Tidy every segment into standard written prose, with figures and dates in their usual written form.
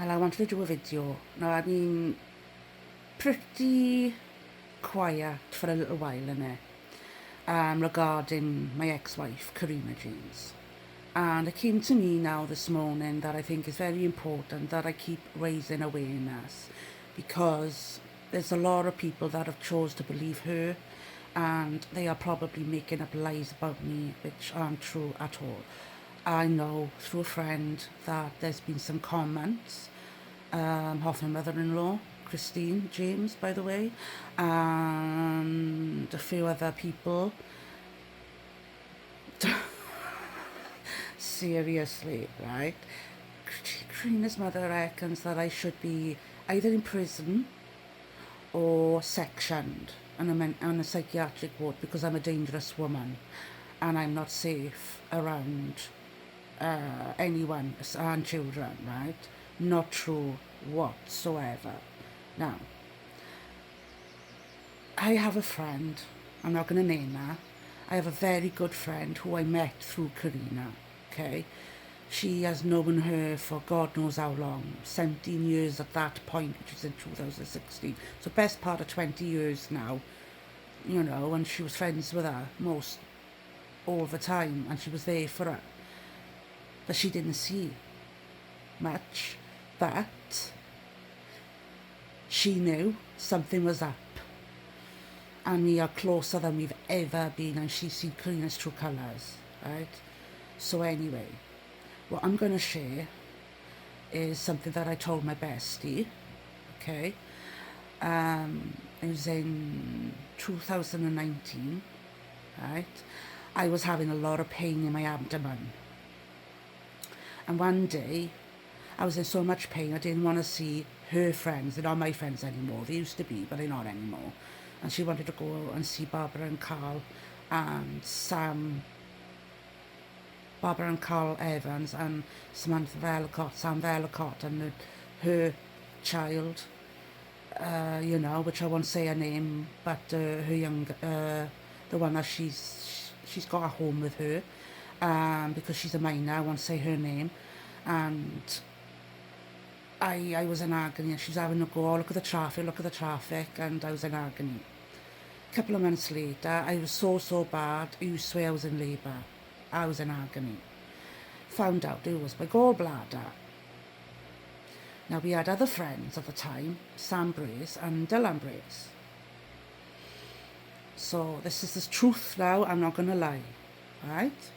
Well, I wanted to do a video. Now, I've been pretty quiet for a little while, innit? Regarding my ex-wife, Karina James. And it came to me now this morning that I think is very important that I keep raising awareness, because there's a lot of people that have chose to believe her, and they are probably making up lies about me which aren't true at all. I know through a friend that there's been some comments of my mother-in-law, Christine James, by the way, and a few other people. Seriously, right? Karina's mother reckons that I should be either in prison or sectioned on a psychiatric ward because I'm a dangerous woman and I'm not safe around anyone and children, right? Not true whatsoever. Now, I have a friend, I'm not going to name her. I have a very good friend who I met through Karina, okay? She has known her for God knows how long, 17 years at that point, which is in 2016. So best part of 20 years now, you know, and she was friends with her most all the time, and she was there for her. But she didn't see much, but she knew something was up. And we are closer than we've ever been, and she's seen Karina's true colours, right? So anyway, what I'm going to share is something that I told my bestie, okay? It was in 2019, right? I was having a lot of pain in my abdomen. And one day, I was in so much pain, I didn't want to see her friends. They're not my friends anymore. They used to be, but they're not anymore. And she wanted to go and see Barbara and Carl Evans and Samantha Vellicott, Sam Vellicott, and her child, you know, which I won't say her name, but her young, the one that she's got at home with her, because she's a minor, I won't say her name, and I was in agony, and she was having to go, oh, look at the traffic, and I was in agony. A couple of months later, I was so bad, I swear I was in labour. I was in agony. Found out it was my gallbladder. Now, we had other friends at the time, Sam Brace and Dylan Brace. So this is the truth now, I'm not going to lie, right?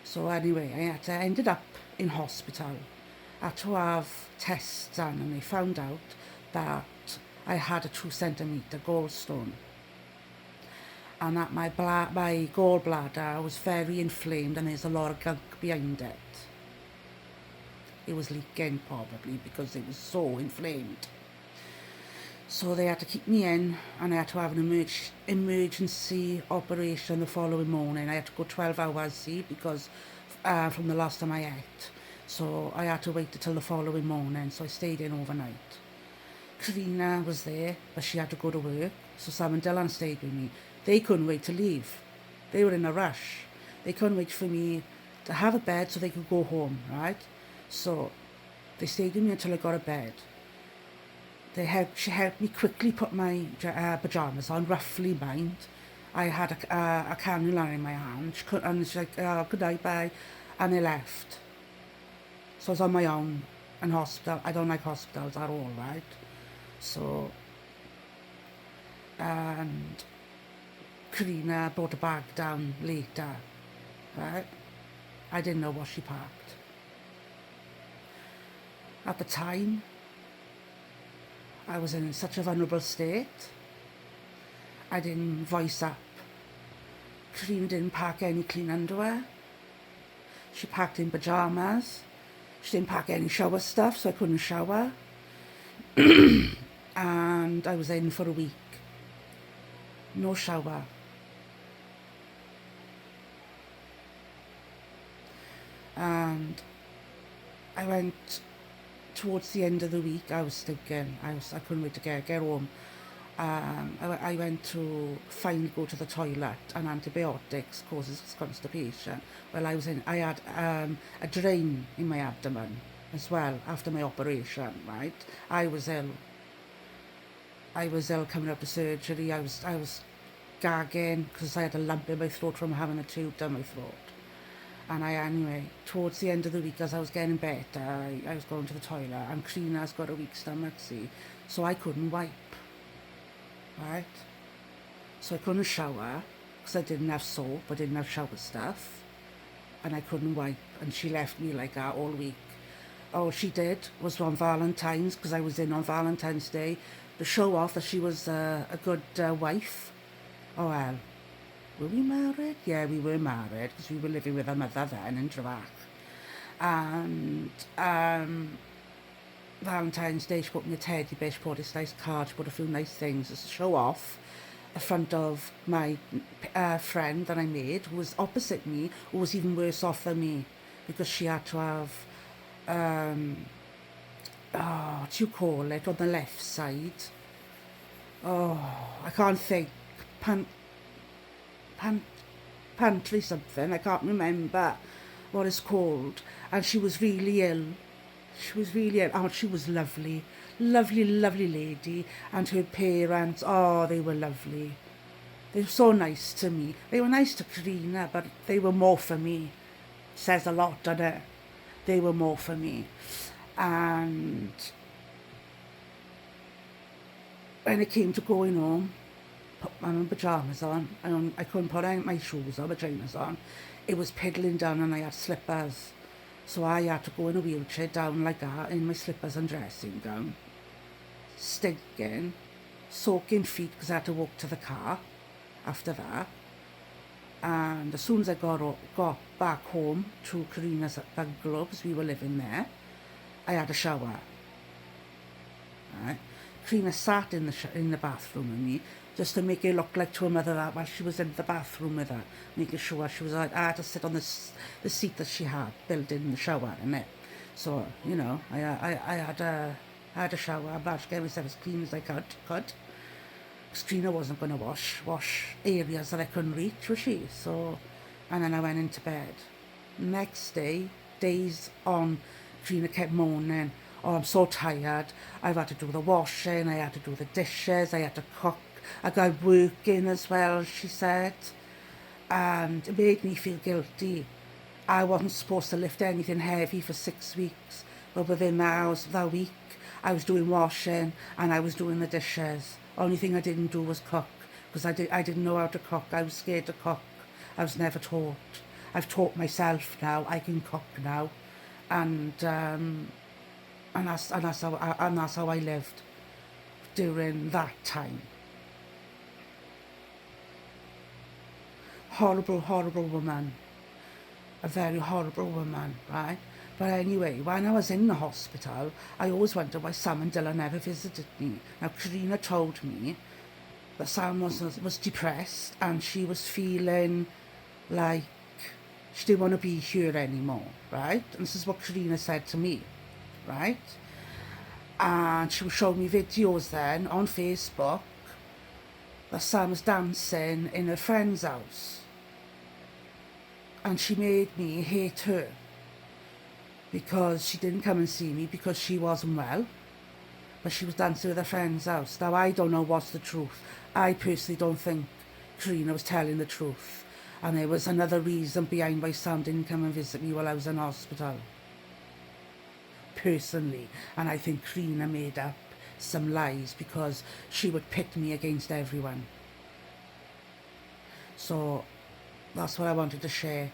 So anyway, I ended up in hospital. I had to have tests done, and they found out that I had a 2 centimetre gallstone, and that my gallbladder was very inflamed, and there's a lot of gunk behind it. It was leaking probably because it was so inflamed. So they had to keep me in, and I had to have an emergency operation the following morning. I had to go 12 hours, see, because from the last time I ate. So I had to wait until the following morning, so I stayed in overnight. Karina was there, but she had to go to work, so Sam and Dylan stayed with me. They couldn't wait to leave. They were in a rush. They couldn't wait for me to have a bed so they could go home, right? So they stayed with me until I got a bed. She helped me quickly put my pyjamas on, roughly mind. I had a cannula in my hand, and she's like, oh, good night, bye, and I left. So I was on my own in hospital. I don't like hospitals at all, right? So, and Karina brought a bag down later, right? I didn't know what she packed. At the time, I was in such a vulnerable state. I didn't voice up. Karina didn't pack any clean underwear. She packed in pyjamas. She didn't pack any shower stuff, so I couldn't shower. And I was in for a week. No shower. And I went towards the end of the week. I was thinking, I couldn't wait to get home. I went to finally go to the toilet, and antibiotics causes constipation. Well, I had a drain in my abdomen, as well after my operation, right? I was ill. I was ill coming out of surgery. I was gagging because I had a lump in my throat from having a tube down my throat. And anyway, towards the end of the week, as I was getting better, I was going to the toilet, and Crina's got a weak stomach, see, so I couldn't wipe, right? So I couldn't shower because I didn't have soap, I didn't have shower stuff, and I couldn't wipe, and she left me like that all week. All she did was on Valentine's, because I was in on Valentine's Day, to show off that she was a good wife. Oh well, were we married? Yeah, we were married because we were living with her mother then in Drach. And Valentine's Day, she bought me a teddy bear, she bought this nice card, she bought a few nice things to show off in front of my friend that I made, who was opposite me, who was even worse off than me, because she had to have, what do you call it, on the left side. Oh, I can't think. Pan, pan, pantry something, I can't remember what it's called. And she was really ill. She was really ill. Oh, she was lovely. Lovely, lovely lady. And her parents, oh, they were lovely. They were so nice to me. They were nice to Karina, but they were more for me. Says a lot, doesn't it? They were more for me. And when it came to going home, put my pyjamas on. I couldn't put my shoes or pajamas on. It was piddling down and I had slippers. So I had to go in a wheelchair down like that in my slippers and dressing gown. Stinking, soaking feet because I had to walk to the car after that. And as soon as I got back home to Karina's bungalow, because we were living there, I had a shower. Right? Karina sat in the bathroom with me just to make it look like to her mother that while she was in the bathroom with her, making sure she was. I had to sit on the seat that she had built in the shower, innit? So you know, I had a shower. I managed to get myself as clean as I could. Karina wasn't going to wash areas that I couldn't reach, was she? So, and then I went into bed. Next day, days on, Karina kept moaning, oh, I'm so tired. I've had to do the washing, I had to do the dishes, I had to cook. I got working as well, she said. And it made me feel guilty. I wasn't supposed to lift anything heavy for 6 weeks. But within that week, I was doing washing and I was doing the dishes. Only thing I didn't do was cook, because I didn't know how to cook. I was scared to cook. I was never taught. I've taught myself now. I can cook now. And that's how I lived during that time. Horrible, horrible woman. A very horrible woman, right? But anyway, when I was in the hospital, I always wondered why Sam and Dylan never visited me. Now, Karina told me that Sam was depressed and she was feeling like she didn't want to be here anymore, right? And this is what Karina said to me, right? And she was showing me videos then on Facebook that Sam was dancing in her friend's house. And she made me hate her because she didn't come and see me because she wasn't well, but she was dancing with her friend's house. Now, I don't know what's the truth. I personally don't think Karina was telling the truth. And there was another reason behind why Sam didn't come and visit me while I was in hospital. Personally. And I think Karina made up some lies because she would pit me against everyone. So that's what I wanted to share.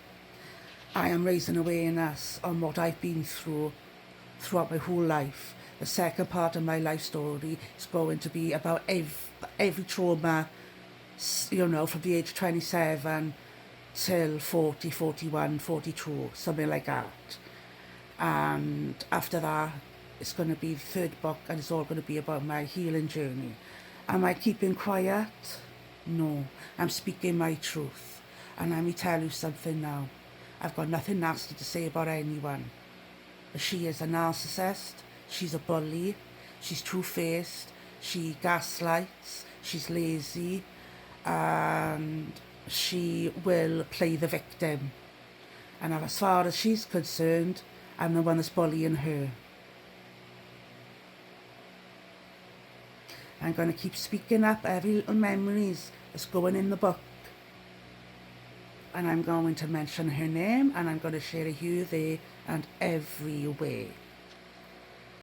I am raising awareness on what I've been through throughout my whole life. The second part of my life story is going to be about every trauma, you know, from the age of 27 till 40, 41, 42, something like that. And after that, it's going to be the third book, and it's all going to be about my healing journey. Am I keeping quiet? No, I'm speaking my truth. And let me tell you something now. I've got nothing nasty to say about anyone. But she is a narcissist, she's a bully, she's two-faced, she gaslights, she's lazy, and she will play the victim. And as far as she's concerned, I'm the one that's bullying her. I'm going to keep speaking up every little memories that's going in the book. And I'm going to mention her name, and I'm going to share her there and everywhere.